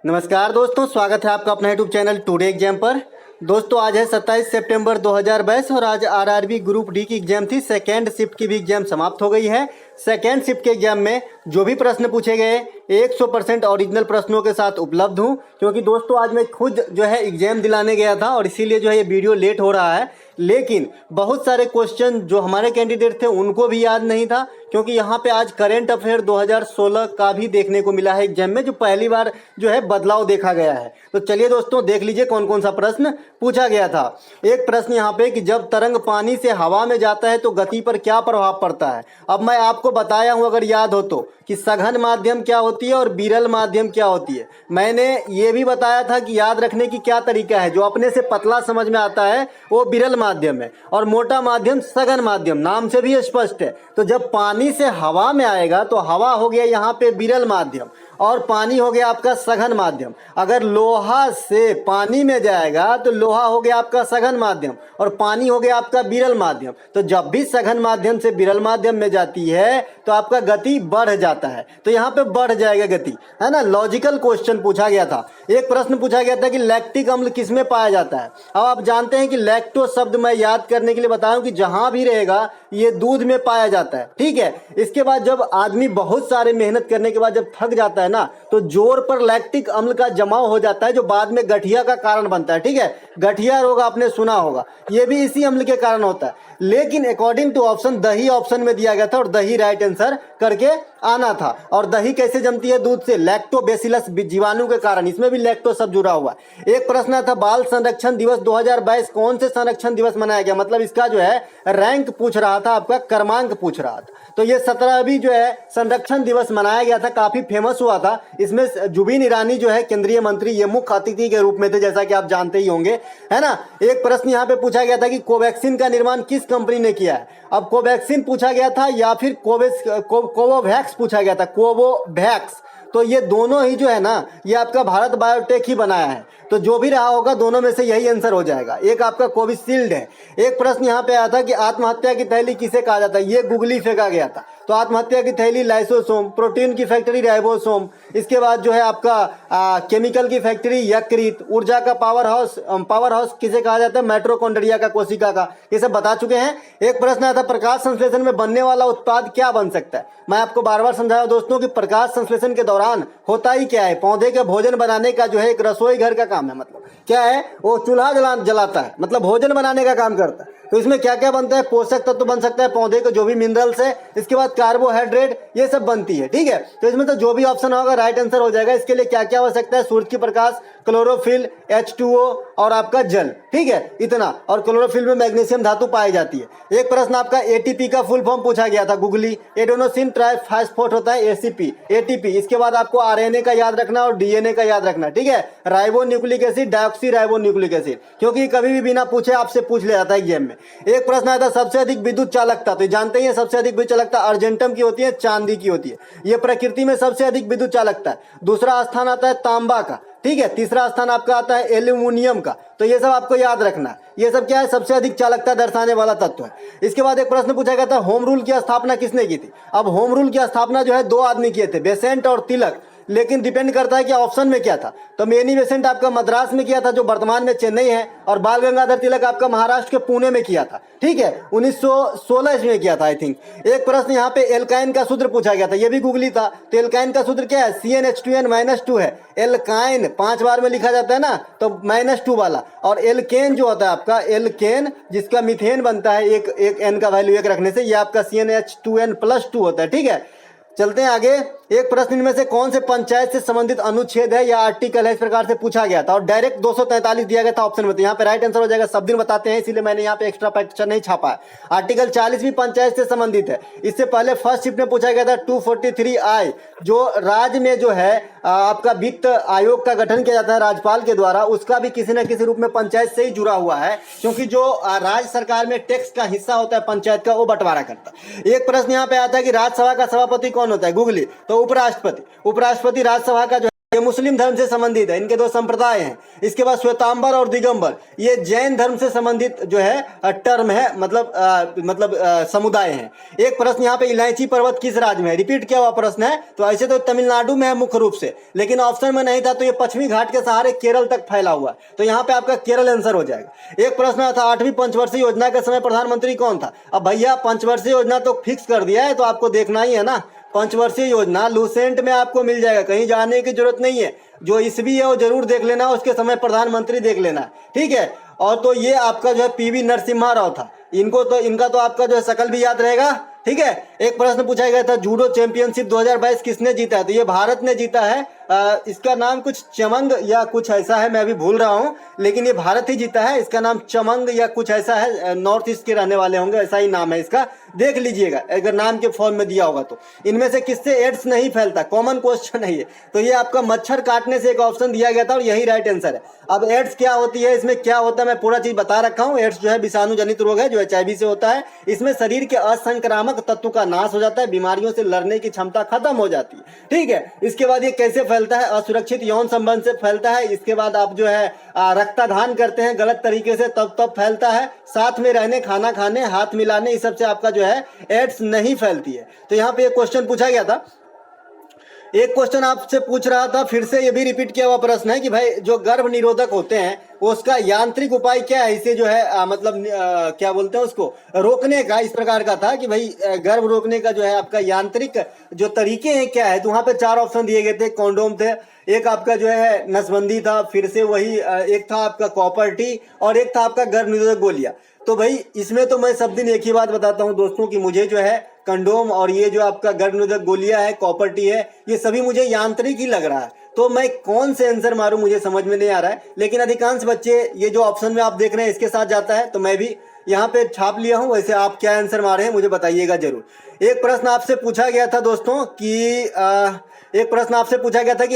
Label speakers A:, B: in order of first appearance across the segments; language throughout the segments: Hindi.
A: नमस्कार दोस्तों, स्वागत है आपका अपना यूट्यूब चैनल टुडे एग्जाम पर। दोस्तों आज है 27 सितंबर 2022 और आज आरआरबी ग्रुप डी की एग्जाम थी। सेकेंड शिफ्ट की भी एग्जाम समाप्त हो गई है। सेकेंड शिफ्ट के एग्जाम में जो भी प्रश्न पूछे गए 100% ओरिजिनल प्रश्नों के साथ उपलब्ध हूँ, क्योंकि दोस्तों आज मैं खुद जो है एग्जाम दिलाने गया था और इसीलिए जो है ये वीडियो लेट हो रहा है। लेकिन बहुत सारे क्वेश्चन जो हमारे कैंडिडेट थे उनको भी याद नहीं था, क्योंकि यहाँ पे आज करंट अफेयर 2016 का भी देखने को मिला है एग्जाम में, जो पहली बार जो है बदलाव देखा गया है। तो चलिए दोस्तों देख लीजिए कौन कौन सा प्रश्न पूछा गया था। एक प्रश्न यहाँ पे कि जब तरंग पानी से हवा में जाता है तो गति पर क्या प्रभाव पड़ता है। अब मैं आपको बताया हूँ, अगर याद हो तो, कि सघन माध्यम क्या होती है और विरल माध्यम क्या होती है। मैंने ये भी बताया था कि याद रखने की क्या तरीका है। जो अपने से पतला समझ में आता है वो विरल माध्यम है और मोटा माध्यम सघन माध्यम, नाम से भी स्पष्ट है। तो जब पानी से हवा में आएगा तो हवा हो गया यहाँ पे विरल माध्यम और पानी हो गया आपका सघन माध्यम। अगर लोहा से पानी में जाएगा तो लोहा हो गया आपका सघन माध्यम और पानी हो गया आपका विरल माध्यम। तो जब भी सघन माध्यम से विरल माध्यम में जाती है तो आपका गति बढ़ जाता है, तो यहाँ पे बढ़ जाएगा गति, है ना। लॉजिकल क्वेश्चन पूछा गया था। एक प्रश्न पूछा गया था कि लैक्टिक अम्ल किसमें पाया जाता है। अब आप जानते हैं कि लैक्टो शब्द मैं याद करने के लिए बता रहा हूं कि जहां भी रहेगा ये दूध में पाया जाता है, ठीक है। इसके बाद जब आदमी बहुत सारे मेहनत करने के बाद जब थक जाता है ना, तो जोर पर लैक्टिक अम्ल का जमाव हो जाता है, जो बाद में गठिया का कारण बनता है, ठीक है। गठिया रोग आपने सुना होगा, ये भी इसी अम्ल के कारण होता है। लेकिन अकॉर्डिंग टू ऑप्शन दही ऑप्शन में दिया गया था और दही राइट आंसर करके आना था। और दही कैसे जमती है? दूध से, लैक्टोबैसिलस जीवाणु के कारण। इसमें भी लैक्टो शब्द जुड़ा हुआ है। एक प्रश्न था बाल संरक्षण दिवस 2022 कौन से संरक्षण दिवस मनाया गया। मतलब इसका जो है रैंक पूछ रहा था, आपका क्रमांक पूछ रहा था। तो ये 17वीं जो है संरक्षण दिवस मनाया गया था, काफी फेमस हुआ था। इसमें जुबिन ईरानी जो है केंद्रीय मंत्री, ये मुख्य अतिथि के रूप में थे, जैसा कि आप जानते ही होंगे, है ना। एक प्रश्न यहाँ पे पूछा गया था कि कोवैक्सीन का निर्माण किस कंपनी ने किया है। अब कोवैक्सीन पूछा गया था या फिर कोवोवैक्स पूछा गया था, कोवोवैक्स। तो ये दोनों ही जो है ना, ये आपका भारत बायोटेक ही बनाया है। तो जो भी रहा होगा दोनों में से यही आंसर हो जाएगा। एक आपका कोविशील्ड है। एक प्रश्न यहाँ पे आया था कि आत्महत्या की थैली किसे कहा जाता है। ये गुगली फेंका गया था। तो आत्महत्या की थैली लाइसोसोम, प्रोटीन की फैक्ट्री राइबोसोम, इसके बाद जो है आपका केमिकल की फैक्ट्री यकृत, ऊर्जा का पावर हाउस किसे कहा जाता है, माइटोकॉन्ड्रिया का, कोशिका का। ये सब बता चुके हैं। एक प्रश्न आया था प्रकाश संश्लेषण में बनने वाला उत्पाद क्या बन सकता है। मैं आपको बार बार समझाया दोस्तों कि प्रकाश संश्लेषण के दौरान होता ही क्या है, पौधे के भोजन बनाने का जो है एक रसोई घर का काम है। मतलब क्या है, वो चूल्हा जलाता है, मतलब भोजन बनाने का काम करता है। तो इसमें क्या क्या बनता है, पोषक तत्व बन सकता है पौधे को, जो भी मिनरल्स है, इसके बाद कार्बोहाइड्रेट, ये सब बनती है, ठीक है। तो इसमें तो जो भी ऑप्शन होगा राइट आंसर हो जाएगा। इसके लिए क्या क्या आवश्यकता है, सूरज की प्रकाश, क्लोरोफिल, H2O और आपका जल, ठीक है, इतना। और क्लोरोफिल में मैग्नीशियम धातु पाई जाती है। एक प्रश्न आपका एटीपी का फुल फॉर्म पूछा गया था, गुगली एडेनोसिन ट्राइफॉस्फेट होता है एटीपी। इसके बाद आपको आरएनए का याद रखना और डीएनए का याद रखना, ठीक है। Ribo nucleic acid, diauxie ribo nucleic acid, क्योंकि कभी भी बिना पूछे आपसे पूछ लिया जाता है एग्जाम में। एक प्रश्न आया था सबसे अधिक विद्युत चालकता। तो जानते ही सबसे अधिक विद्युत चालकता अर्जेंटम की होती है, चांदी की होती है। ये प्रकृति में सबसे अधिक विद्युत चालकता है। दूसरा स्थान आता है तांबा का, ठीक है। तीसरा स्थान आपका आता है एल्यूमिनियम का। तो ये सब आपको याद रखना है। ये सब क्या है, सबसे अधिक चालकता दर्शाने वाला तत्व है। इसके बाद एक प्रश्न पूछा गया था होम रूल की स्थापना किसने की थी। अब होम रूल की स्थापना जो है दो आदमी किए थे, बेसेंट और तिलक। लेकिन डिपेंड करता है कि ऑप्शन में क्या था। तो मेनी बेसेंट आपका मद्रास में किया था, जो वर्तमान में चेन्नई है, और बाल गंगाधर तिलक आपका महाराष्ट्र के पुणे में किया था, ठीक है, 1916 में किया था आई थिंक। एक प्रश्न यहाँ पे एल्काइन का सूत्र पूछा गया था, ये भी गुगली था। तो एल्काइन का सूत्र क्या है, CnH2n-2 है। एल्काइन 5 बार में लिखा जाता है ना, तो -2 वाला। और एल्केन जो होता है आपका, एल्केन जिसका मीथेन बनता है एक n का वैल्यू 1 रखने से, ये आपका CnH2n+2 होता है, ठीक है। चलते हैं आगे। एक प्रश्न इनमें से कौन से पंचायत से संबंधित अनुच्छेद है या आर्टिकल है, इस प्रकार से पूछा गया था और डायरेक्ट 243 दिया गया था ऑप्शन में। तो यहाँ पे राइट आंसर हो जाएगा, सब दिन बताते हैं इसीलिए मैंने यहाँ पे एक्स्ट्रा पिक्चर नहीं छापा है। आर्टिकल 40 भी पंचायत से संबंधित है। इससे पहले फर्स्ट शिफ्ट में पूछा गया था 243I, जो राज्य में जो है आपका वित्त आयोग का गठन किया जाता है राज्यपाल के द्वारा, उसका भी किसी न किसी रूप में पंचायत से ही जुड़ा हुआ है, क्योंकि जो राज्य सरकार में टैक्स का हिस्सा होता है पंचायत का, वो बंटवारा करता है। एक प्रश्न यहाँ पे आता है कि राज्यसभा का सभापति कौन होता है, गुगली। तो उपराष्ट्रपति राज्यसभा का जो ये मुस्लिम धर्म से संबंधित है, इनके दो संप्रदाय हैं। इसके बाद श्वेतांबर और दिगंबर, ये जैन धर्म से संबंधित जो है टर्म है, मतलब समुदाय है। एक प्रश्न यहाँ पे, इलायची पर्वत किस राज्य में है? रिपीट किया हुआ प्रश्न है। तो ऐसे तो तमिलनाडु में है मुख्य रूप से, लेकिन ऑप्शन में नहीं था, तो ये पश्चिमी घाट के सहारे केरल तक फैला हुआ, तो यहाँ पे आपका केरल आंसर हो जाएगा। एक प्रश्न था, 8वीं पंचवर्षीय योजना के समय प्रधानमंत्री कौन था? अब भैया पंचवर्षीय योजना तो फिक्स कर दिया है, तो आपको देखना ही है ना। पंचवर्षीय योजना लूसेंट में आपको मिल जाएगा, कहीं जाने की जरूरत नहीं है। जो ईस्वी है वो जरूर देख लेना, उसके समय प्रधानमंत्री देख लेना, ठीक है। और तो ये आपका जो है पीवी नरसिम्हा राव था, इनका तो आपका जो है शकल भी याद रहेगा, ठीक है। एक प्रश्न पूछा गया था, जूडो चैंपियनशिप 2022 किसने जीता है? तो ये भारत ने जीता है। इसका नाम कुछ चमंग या कुछ ऐसा है, मैं अभी भूल रहा हूँ, लेकिन ये भारत ही जीता है। इसका नाम चमंग या कुछ ऐसा है, नॉर्थ ईस्ट के रहने वाले होंगे, ऐसा ही नाम है इसका, देख लीजिएगा अगर नाम के फॉर्म में दिया होगा तो। इनमें से किससे एड्स नहीं फैलता? कॉमन क्वेश्चन है ये। तो ये आपका मच्छर काटने से एक ऑप्शन दिया गया था और यही राइट आंसर है। अब एड्स क्या होती है, इसमें क्या होता है, मैं पूरा चीज बता रखा हूँ। एड्स जो है विषाणु जनित रोग है जो HIV से होता है। इसमें शरीर के असंक्रामक तत्व का नाश हो जाता है, बीमारियों से लड़ने की क्षमता खत्म हो जाती है, ठीक है। इसके बाद ये कैसे फैलता है? असुरक्षित यौन संबंध से फैलता है। इसके बाद आप जो है रक्तदान करते हैं गलत तरीके से, तब फैलता है। साथ में रहने, खाना खाने, हाथ मिलाने, इस सब से आपका जो है एड्स नहीं फैलती है। तो यहाँ पे एक क्वेश्चन पूछा गया था, एक क्वेश्चन आपसे पूछ रहा था, फिर से ये भी रिपीट किया हुआ प्रश्न है कि भाई जो गर्भ निरोधक होते हैं उसका यांत्रिक उपाय क्या है? इसे जो है क्या बोलते हैं उसको, रोकने का। इस प्रकार का था कि भाई गर्भ रोकने का जो है आपका यांत्रिक जो तरीके हैं क्या है? तो वहां पे 4 ऑप्शन दिए गए थे। कॉन्डोम थे, एक आपका जो है नसबंदी था, फिर से वही एक था आपका कॉपर टी, और एक था आपका गर्भ निरोधक गोलियां। तो भाई इसमें तो मैं सब दिन एक ही बात बताता हूँ दोस्तों कि मुझे जो है कंडोम और ये जो आपका गर्भ निरोधक गोलियां है, कॉपर टी है, ये सभी मुझे यांत्रिक ही लग रहा है। तो मैं कौन से आंसर मारूं मुझे समझ में नहीं आ रहा है। लेकिन अधिकांश बच्चे ये जो ऑप्शन में आप देख रहे हैं इसके साथ जाता है, तो मैं भी यहाँ पे छाप लिया हूँ। वैसे आप क्या आंसर मारे हैं मुझे बताइएगा जरूर। एक प्रश्न आपसे पूछा गया था दोस्तों कि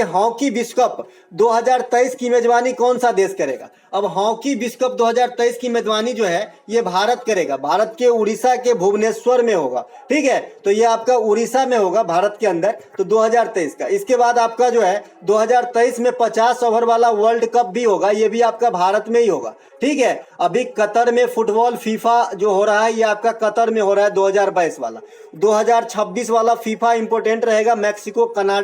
A: हॉकी विश्व कप 2023 की मेजबानी कौन सा देश करेगा? अब हॉकी विश्व कप 2023 की मेजबानी जो है ये भारत करेगा। भारत के उड़ीसा के भुवनेश्वर में होगा, ठीक है। तो ये आपका उड़ीसा में होगा भारत के अंदर, तो 2023 का। इसके बाद आपका जो है 2023 में 50 ओवर वाला वर्ल्ड कप भी होगा, ये भी आपका भारत में ही होगा, ठीक है। अभी कतर में फुटबॉल फीफा जो हो रहा है ये आपका कतर में हो रहा है 2022 वाला। 2026 वाला फीफा इंपोर्टेंट रहेगा, मैक्सिको, कनाडा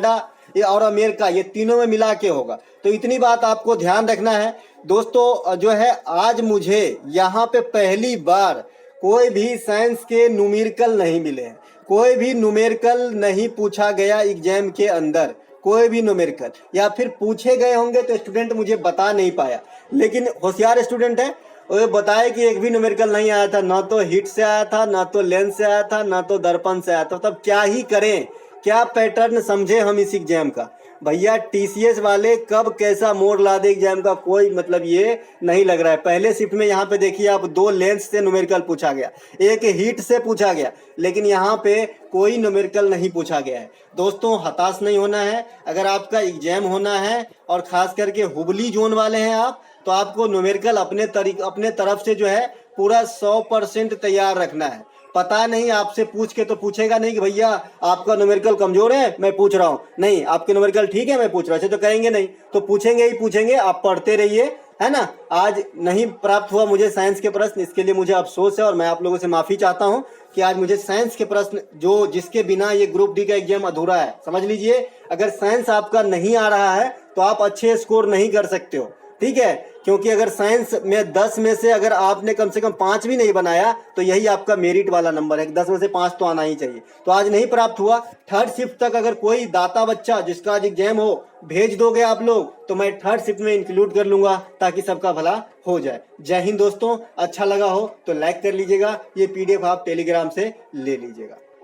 A: और अमेरिका, ये तीनों में मिला के होगा। तो इतनी बात आपको ध्यान रखना है दोस्तों। जो है आज मुझे यहाँ पे पहली बार कोई भी साइंस के न्यूमेरिकल नहीं मिले हैं, कोई भी न्यूमेरिकल नहीं पूछा गया एग्जाम के अंदर, कोई भी न्यूमेरिकल, या फिर पूछे गए होंगे तो स्टूडेंट मुझे बता नहीं पाया। लेकिन होशियार स्टूडेंट है, वो बताया कि एक भी न्यूमेरिकल नहीं आया था, ना तो हिट से आया था, ना तो लेंस से आया था, ना तो दर्पण से आया था। तब क्या ही करें, क्या पैटर्न समझे हम इस एग्जाम का? भैया TCS वाले कब कैसा मोड़ ला दे एग्जाम का कोई मतलब ये नहीं लग रहा है। पहले शिफ्ट में यहाँ पे देखिए आप 2 लेंस से न्यूमेरिकल पूछा गया, एक हीट से पूछा गया, लेकिन यहाँ पे कोई न्यूमेरिकल नहीं पूछा गया है। दोस्तों हताश नहीं होना है। अगर आपका एग्जाम होना है और खास करके हुबली जोन वाले हैं आप, तो आपको न्यूमेरिकल अपने तरफ से जो है पूरा 100% तैयार रखना है। पता नहीं आपसे पूछ के तो पूछेगा नहीं कि भैया आपका न्यूमेरिकल कमजोर है मैं पूछ रहा हूँ, नहीं आपके न्यूमेरिकल ठीक है मैं पूछ रहा हूँ, ऐसे तो कहेंगे नहीं। तो पूछेंगे ही पूछेंगे, आप पढ़ते रहिए, है ना। आज नहीं प्राप्त हुआ मुझे साइंस के प्रश्न, इसके लिए मुझे अफसोस है और मैं आप लोगों से माफी चाहता हूँ कि आज मुझे साइंस के प्रश्न जो जिसके बिना ये ग्रुप डी का एग्जाम अधूरा है। समझ लीजिए, अगर साइंस आपका नहीं आ रहा है तो आप अच्छे स्कोर नहीं कर सकते हो, ठीक है। क्योंकि अगर साइंस में 10 में से अगर आपने कम से कम 5 भी नहीं बनाया तो यही आपका मेरिट वाला नंबर है, 10 में से 5 तो आना ही चाहिए। तो आज नहीं प्राप्त हुआ। 3rd शिफ्ट तक अगर कोई दाता बच्चा जिसका आज एग्जाम हो भेज दोगे आप लोग, तो मैं 3rd शिफ्ट में इंक्लूड कर लूंगा ताकि सबका भला हो जाए। जय हिंद दोस्तों, अच्छा लगा हो तो लाइक कर लीजिएगा, ये PDF आप टेलीग्राम से ले लीजिएगा।